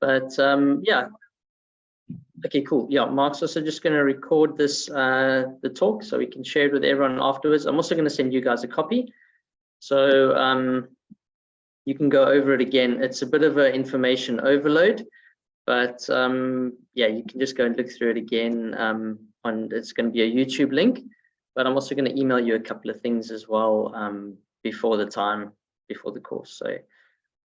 But yeah. Okay, cool. Yeah, Mark's also just going to record this, the talk, so we can share it with everyone afterwards. I'm also going to send you guys a copy. So you can go over it again. It's a bit of an information overload, but yeah, you can just go and look through it again. It's going to be a YouTube link, but I'm also going to email you a couple of things as well before the course. So.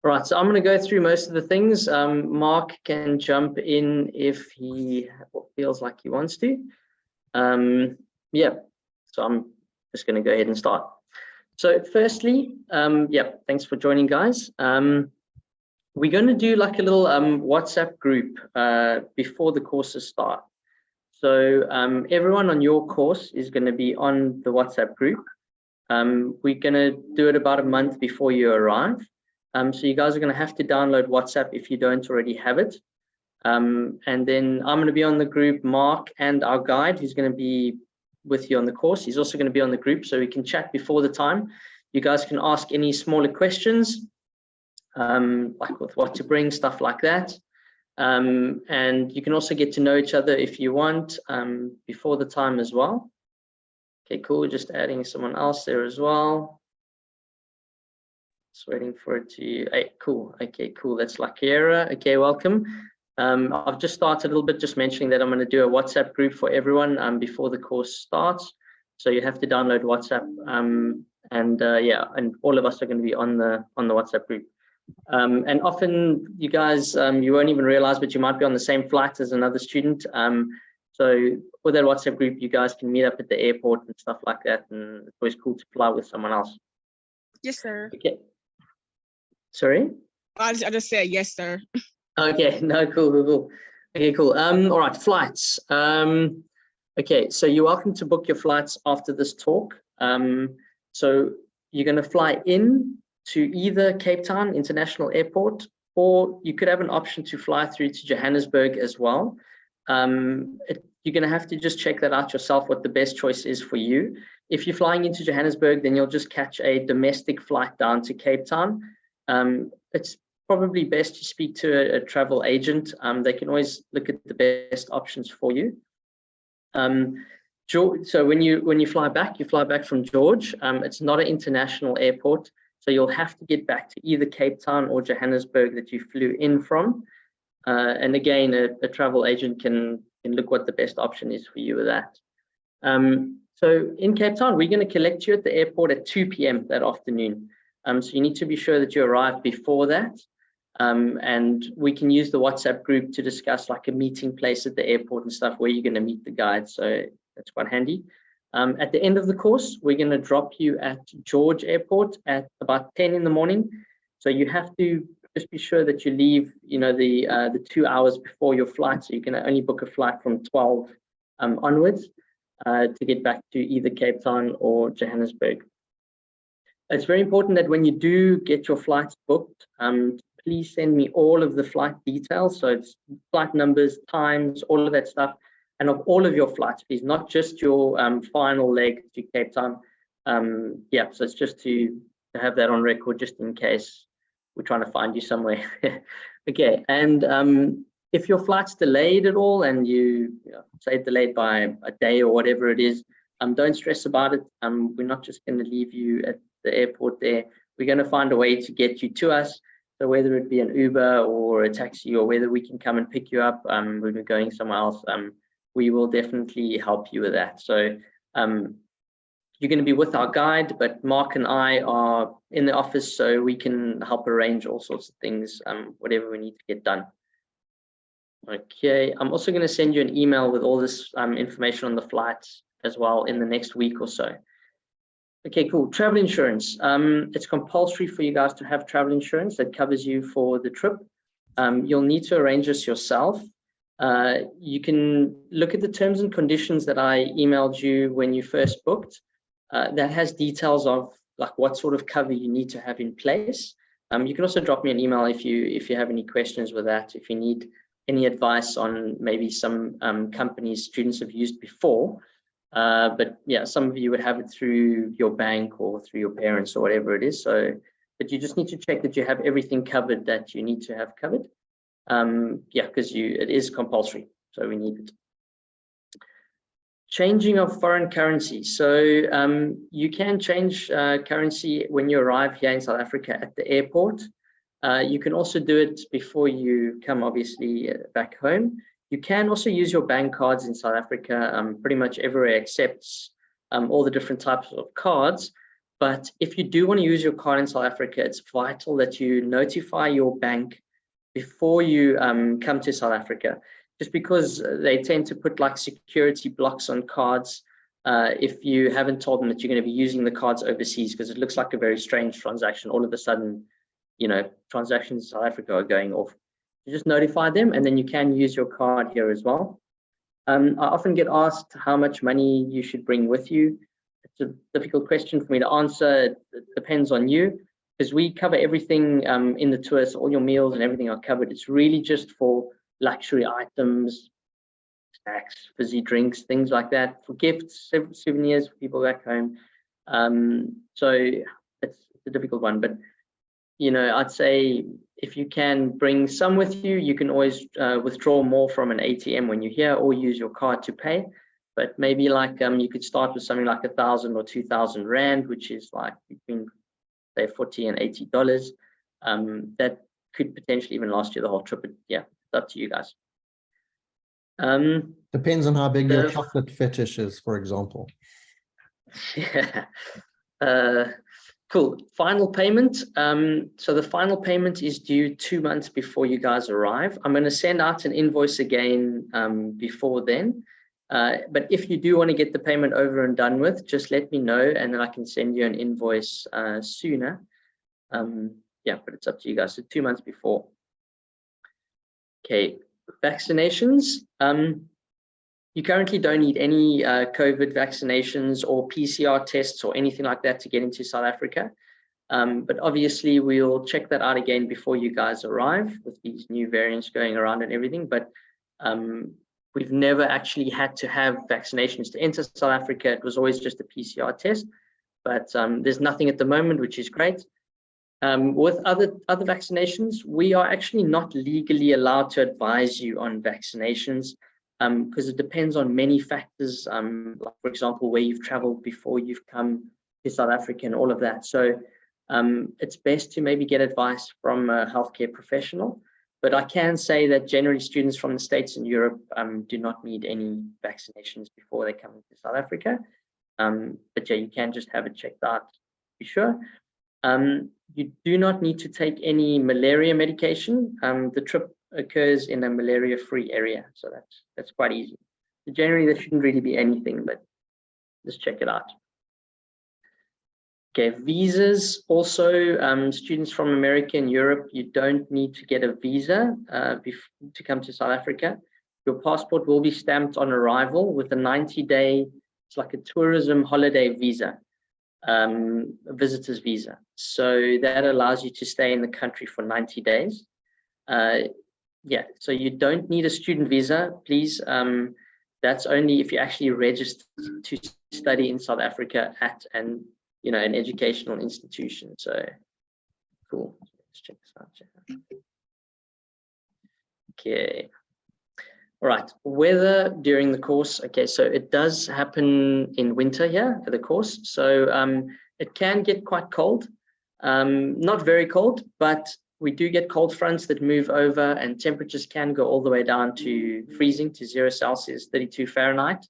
Right, so I'm going to go through most of the things. Mark can jump in if he feels like he wants to. Yeah, so I'm just going to go ahead and start. So firstly, yeah, thanks for joining, guys. We're going to do like a little WhatsApp group before the courses start. So everyone on your course is going to be on the WhatsApp group. We're going to do it about a month before you arrive. So you guys are going to have to download WhatsApp if you don't already have it. And then I'm going to be on the group. Mark and our guide, who's going to be with you on the course, he's also going to be on the group, so we can chat before the time. You guys can ask any smaller questions, like with what to bring, stuff like that. And you can also get to know each other if you want before the time as well. Okay, cool. Just adding someone else there as well. Just waiting for it to, hey, cool. Okay, cool. That's Lakiera. Okay, welcome. I've just started a little bit just mentioning that I'm going to do a WhatsApp group for everyone before the course starts. So you have to download WhatsApp yeah, and all of us are going to be on the WhatsApp group. And often you guys, you won't even realize, but you might be on the same flight as another student. So with that WhatsApp group, you guys can meet up at the airport and stuff like that. And it's always cool to fly with someone else. Yes, sir. Okay. Sorry? I just said yes, sir. Okay, no, cool. Okay, cool. All right, flights. Okay, so you're welcome to book your flights after this talk. So you're going to fly in to either Cape Town International Airport, or you could have an option to fly through to Johannesburg as well. You're going to have to just check that out yourself, what the best choice is for you. If you're flying into Johannesburg, then you'll just catch a domestic flight down to Cape Town. It's probably best to speak to a travel agent. They can always look at the best options for you. So when you fly back, you fly back from George. It's not an international airport, so you'll have to get back to either Cape Town or Johannesburg that you flew in from. And again, a travel agent can look what the best option is for you with that. So in Cape Town, we're going to collect you at the airport at 2 p.m. that afternoon. So you need to be sure that you arrive before that. And we can use the WhatsApp group to discuss like a meeting place at the airport and stuff where you're going to meet the guide. So that's quite handy. At the end of the course, we're going to drop you at George Airport at about 10 in the morning. So you have to just be sure that you leave, the 2 hours before your flight. So you can only book a flight from 12 onwards to get back to either Cape Town or Johannesburg. It's very important that when you do get your flights booked, please send me all of the flight details. So it's flight numbers, times, all of that stuff, and of all of your flights, please, not just your final leg to Cape Town. Yeah, so it's just to have that on record, just in case we're trying to find you somewhere. Okay, and if your flight's delayed at all, and you say delayed by a day or whatever it is, don't stress about it. We're not just going to leave you at the airport there. We're going to find a way to get you to us. So whether it be an Uber or a taxi, or whether we can come and pick you up when we're going somewhere else, we will definitely help you with that. So you're going to be with our guide, but Mark and I are in the office, so we can help arrange all sorts of things, whatever we need to get done. Okay, I'm also going to send you an email with all this information on the flights as well in the next week or so. Okay, cool. Travel insurance. It's compulsory for you guys to have travel insurance that covers you for the trip. You'll need to arrange this yourself. You can look at the terms and conditions that I emailed you when you first booked. That has details of like what sort of cover you need to have in place. You can also drop me an email if you have any questions with that, if you need any advice on maybe some companies students have used before. But yeah, some of you would have it through your bank or through your parents or whatever it is. So, but you just need to check that you have everything covered that you need to have covered. Yeah, because it is compulsory, so we need it. Changing of foreign currency. So you can change currency when you arrive here in South Africa at the airport. You can also do it before you come, obviously, back home. You can also use your bank cards in South Africa. Pretty much everywhere accepts all the different types of cards. But if you do want to use your card in South Africa, it's vital that you notify your bank before you come to South Africa, just because they tend to put like security blocks on cards if you haven't told them that you're going to be using the cards overseas, because it looks like a very strange transaction. All of a sudden, you know, transactions in South Africa are going off. You just notify them, and then you can use your card here as well. I often get asked how much money you should bring with you. It's a difficult question for me to answer. It depends on you, because we cover everything in the tour, so all your meals and everything are covered. It's really just for luxury items, snacks, fizzy drinks, things like that, for gifts, souvenirs for people back home. So it's a difficult one, but you know, I'd say if you can bring some with you, you can always withdraw more from an ATM when you're here, or use your card to pay. But maybe like you could start with something like 1,000 or 2,000 Rand, which is like between say $40 and $80. That could potentially even last you the whole trip. But yeah, it's up to you guys. Depends on how big your chocolate fetish is, for example. Yeah. Cool. Final payment. So the final payment is due 2 months before you guys arrive. I'm going to send out an invoice again before then. But if you do want to get the payment over and done with, just let me know, and then I can send you an invoice sooner. Yeah, but it's up to you guys. So 2 months before. Okay, vaccinations. You currently don't need any COVID vaccinations or PCR tests or anything like that to get into South Africa. But obviously, we'll check that out again before you guys arrive with these new variants going around and everything. But we've never actually had to have vaccinations to enter South Africa. It was always just a PCR test. But there's nothing at the moment, which is great. With other vaccinations, we are actually not legally allowed to advise you on vaccinations, because it depends on many factors, like for example, where you've traveled before you've come to South Africa and all of that. So it's best to maybe get advice from a healthcare professional. But I can say that generally students from the States and Europe do not need any vaccinations before they come to South Africa. But yeah, you can just have it checked out to be sure. You do not need to take any malaria medication. The trip occurs in a malaria-free area, so that's quite easy. So generally, there shouldn't really be anything, but just check it out. Okay, visas. Also, students from America and Europe, you don't need to get a visa to come to South Africa. Your passport will be stamped on arrival with a 90-day, it's like a tourism holiday visa. A visitor's visa, so that allows you to stay in the country for 90 days. Yeah, so you don't need a student visa, please. That's only if you actually register to study in South Africa at an educational institution. So cool. Let's check this out. Okay. All right, weather during the course. Okay, so it does happen in winter here for the course. So it can get quite cold, not very cold, but we do get cold fronts that move over, and temperatures can go all the way down to freezing, to 0 Celsius, 32 Fahrenheit.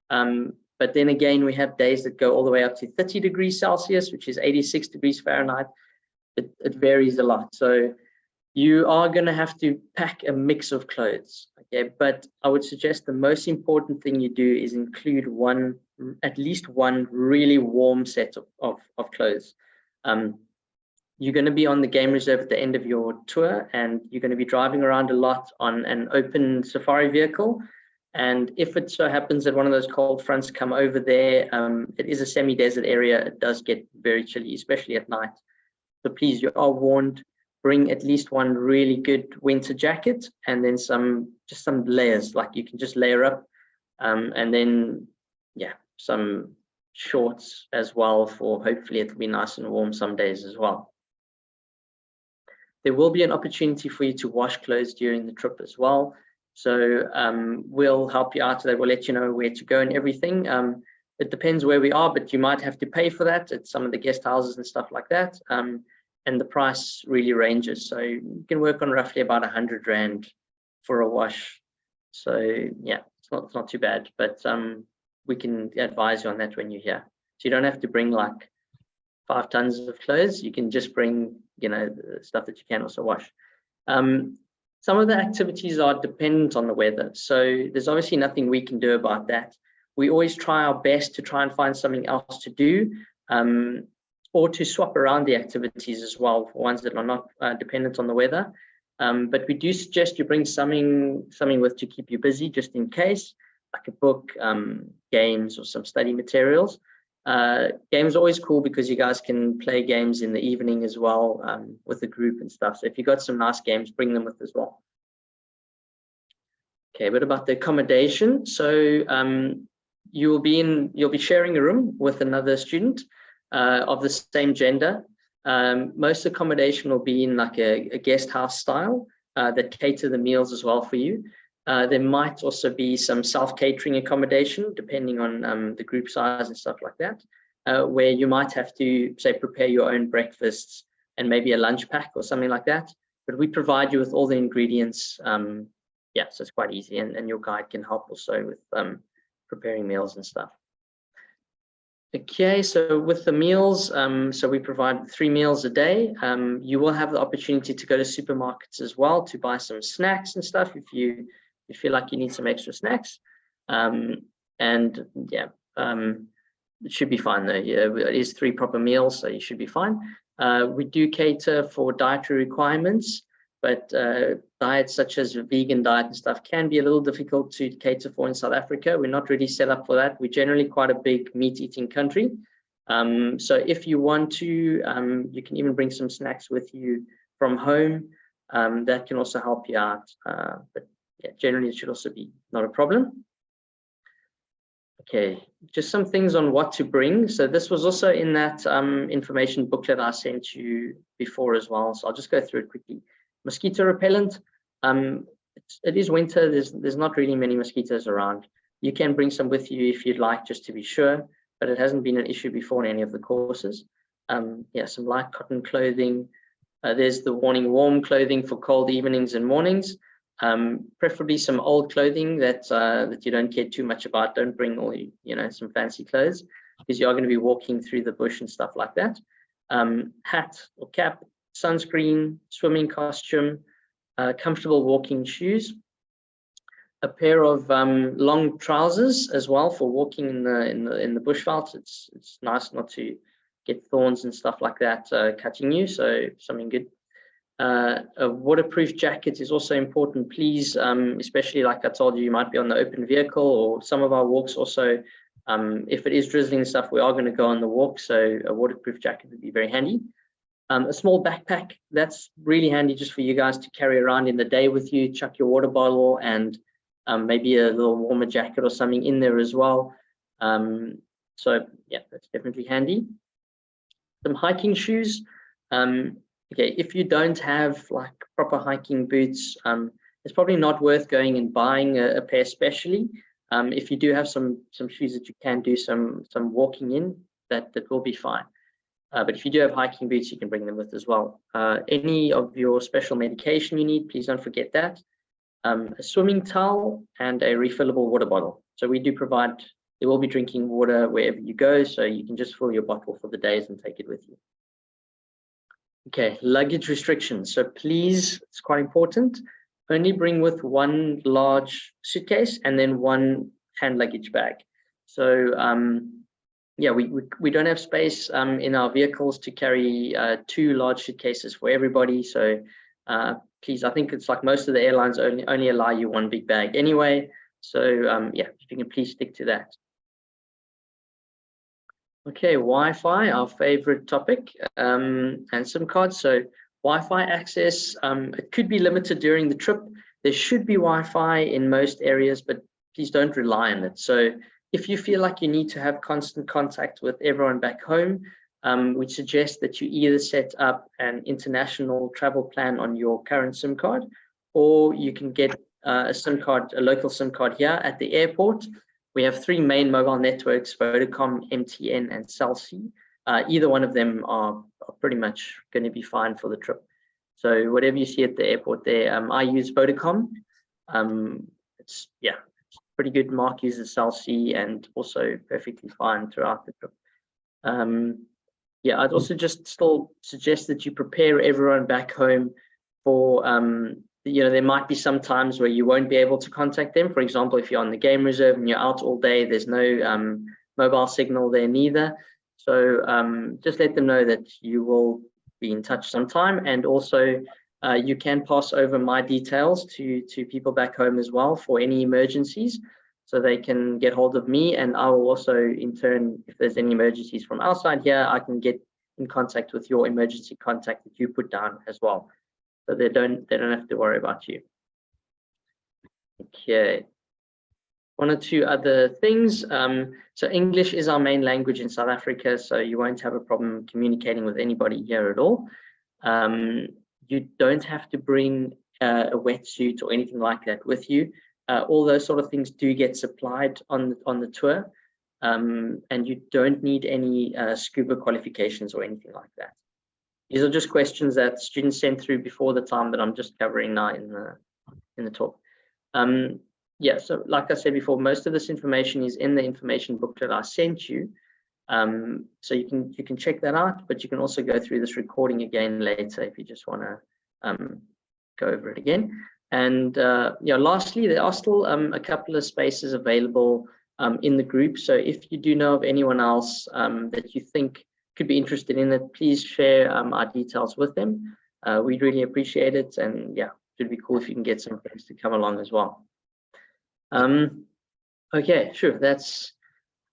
But then again, we have days that go all the way up to 30 degrees Celsius, which is 86 degrees Fahrenheit. It varies a lot. So you are going to have to pack a mix of clothes, okay? But I would suggest the most important thing you do is include at least one really warm set of clothes. You're going to be on the game reserve at the end of your tour, and you're going to be driving around a lot on an open safari vehicle. And if it so happens that one of those cold fronts come over there, it is a semi-desert area. It does get very chilly, especially at night. So please, you are warned. Bring at least one really good winter jacket, and then just some layers, like you can just layer up, and then yeah, some shorts as well, for hopefully it'll be nice and warm some days as well. There will be an opportunity for you to wash clothes during the trip as well. So we'll help you out. We'll let you know where to go and everything. It depends where we are, but you might have to pay for that at some of the guest houses and stuff like that. And the price really ranges. So you can work on roughly about 100 Rand for a wash. So yeah, it's not too bad, but we can advise you on that when you're here. So you don't have to bring like 5 tons of clothes. You can just bring, the stuff that you can also wash. Some of the activities are dependent on the weather. So there's obviously nothing we can do about that. We always try our best to try and find something else to do, or to swap around the activities as well for ones that are not dependent on the weather. But we do suggest you bring something with to keep you busy, just in case, like a book, games, or some study materials. Games are always cool because you guys can play games in the evening as well, with the group and stuff. So if you've got some nice games, bring them with as well. Okay, a bit about the accommodation. So you'll be sharing a room with another student of the same gender. Most accommodation will be in like a guest house style that cater the meals as well for you. There might also be some self-catering accommodation, depending on the group size and stuff like that, where you might have to, say, prepare your own breakfasts and maybe a lunch pack or something like that. But we provide you with all the ingredients. Yeah, so it's quite easy, and your guide can help also with preparing meals and stuff. Okay, so with the meals, so we provide 3 meals a day. You will have the opportunity to go to supermarkets as well to buy some snacks and stuff if you feel like you need some extra snacks. And yeah, it should be fine though. Yeah, it is 3 proper meals, so you should be fine. We do cater for dietary requirements, but diets such as a vegan diet and stuff can be a little difficult to cater for in South Africa. We're not really set up for that. We're generally quite a big meat-eating country. So if you want to, you can even bring some snacks with you from home. That can also help you out. But yeah, generally it should also be not a problem. Okay, just some things on what to bring. So this was also in that information booklet I sent you before as well. So I'll just go through it quickly. Mosquito repellent. It is winter. There's not really many mosquitoes around. You can bring some with you if you'd like, just to be sure, but it hasn't been an issue before in any of the courses. Yeah, some light cotton clothing. There's the warm clothing for cold evenings and mornings. Preferably some old clothing that you don't care too much about. Don't bring all some fancy clothes, because you are going to be walking through the bush and stuff like that. Hat or cap, sunscreen, swimming costume, comfortable walking shoes, a pair of long trousers as well for walking in the bushveld. It's nice not to get thorns and stuff like that cutting you, so something good. A waterproof jacket is also important, please, especially like I told you, you might be on the open vehicle, or some of our walks also, if it is drizzling and stuff, we are going to go on the walk, so a waterproof jacket would be very handy. A small backpack, that's really handy just for you guys to carry around in the day with you. Chuck your water bottle and maybe a little warmer jacket or something in there as well. So yeah, that's definitely handy. Some hiking shoes. Okay, if you don't have like proper hiking boots, it's probably not worth going and buying a pair specially. If you do have some shoes that you can do some walking in, that will be fine. But if you do have hiking boots, you can bring them with as well. Any of your special medication you need, please don't forget that. A swimming towel and a refillable water bottle. So we do provide, there will be drinking water wherever you go, so you can just fill your bottle for the days and take it with you. Okay, luggage restrictions. So please, it's quite important, only bring with 1 large suitcase and then 1 hand luggage bag. So yeah, we don't have space in our vehicles to carry 2 large suitcases for everybody. So please, I think it's like most of the airlines only allow you 1 big bag anyway. So yeah, if you can please stick to that. Okay, Wi-Fi, our favorite topic, and SIM cards. So Wi-Fi access, it could be limited during the trip. There should be Wi-Fi in most areas, but please don't rely on it. So if you feel like you need to have constant contact with everyone back home, we suggest that you either set up an international travel plan on your current SIM card, or you can get a SIM card, a local SIM card here at the airport. We have 3 main mobile networks: Vodacom, MTN, and Cell C. Either one of them are pretty much going to be fine for the trip. So whatever you see at the airport there, I use Vodacom. It's pretty good. Mark uses Cell C, and also perfectly fine throughout the trip. I'd also just still suggest that you prepare everyone back home for, there might be some times where you won't be able to contact them. For example, if you're on the game reserve and you're out all day, there's no mobile signal there neither. So just let them know that you will be in touch sometime. And also you can pass over my details to people back home as well for any emergencies, so they can get hold of me, and I will also, in turn, if there's any emergencies from outside here, I can get in contact with your emergency contact that you put down as well, so they don't have to worry about you. Okay, 1 or 2 other things. So English is our main language in South Africa, so you won't have a problem communicating with anybody here at all. You don't have to bring a wetsuit or anything like that with you. All those sort of things do get supplied on the tour, and you don't need any scuba qualifications or anything like that. These are just questions that students sent through before the time that I'm just covering now in the talk. So like I said before, most of this information is in the information booklet I sent you. So you can check that out, but you can also go through this recording again later if you just want to go over it again. And lastly, there are still a couple of spaces available in the group. So if you do know of anyone else that you think could be interested in it, please share our details with them. We'd really appreciate it, and it'd be cool if you can get some friends to come along as well. Okay, sure, that's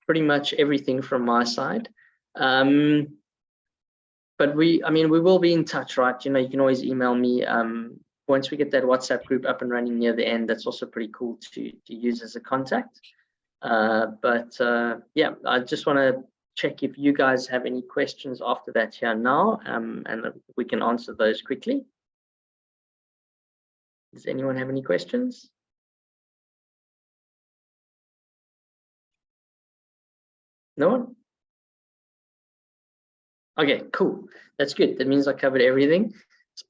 pretty much everything from my side. But we will be in touch, right? You can always email me. Once we get that WhatsApp group up and running near the end, that's also pretty cool to use as a contact. I just want to check if you guys have any questions after that here now, and we can answer those quickly. Does anyone have any questions? No one? Okay, cool. That's good. That means I covered everything.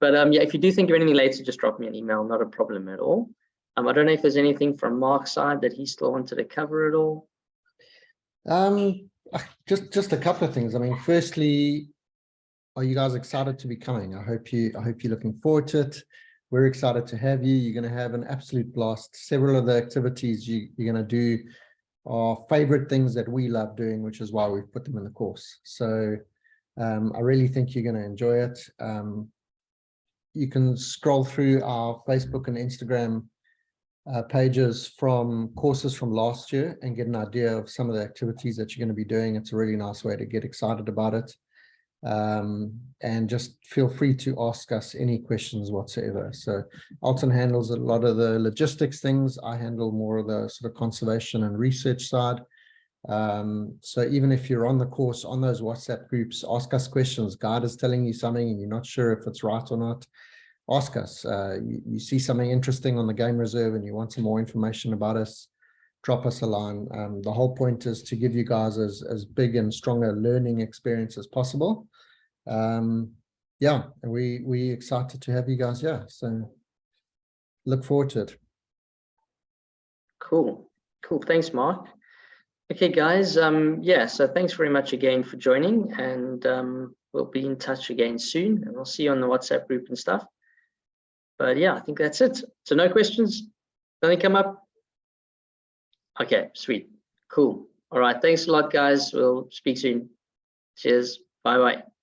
But if you do think of anything later, just drop me an email. Not a problem at all. I don't know if there's anything from Mark's side that he still wanted to cover at all. Just a couple of things. Firstly, are you guys excited to be coming? I hope you're looking forward to it. We're excited to have you. You're going to have an absolute blast. Several of the activities you're going to do are favorite things that we love doing, which is why we've put them in the course. So I really think you're going to enjoy it. You can scroll through our Facebook and Instagram pages from courses from last year and get an idea of some of the activities that you're going to be doing. It's a really nice way to get excited about it. And just feel free to ask us any questions whatsoever. So Alton handles a lot of the logistics things. I handle more of the sort of conservation and research side. So even if you're on the course, on those WhatsApp groups, ask us questions. Guide is telling you something and you're not sure if it's right or not, ask us. You see something interesting on the game reserve and you want some more information about us, drop us a line. The whole point is to give you guys as big and strong a learning experience as possible. And we excited to have you guys here. So look forward to it. Cool. Thanks, Mark. Okay, guys. So thanks very much again for joining, and we'll be in touch again soon, and I'll see you on the WhatsApp group and stuff. But I think that's it. So no questions? Nothing come up? Okay, sweet. Cool. All right. Thanks a lot, guys. We'll speak soon. Cheers. Bye-bye.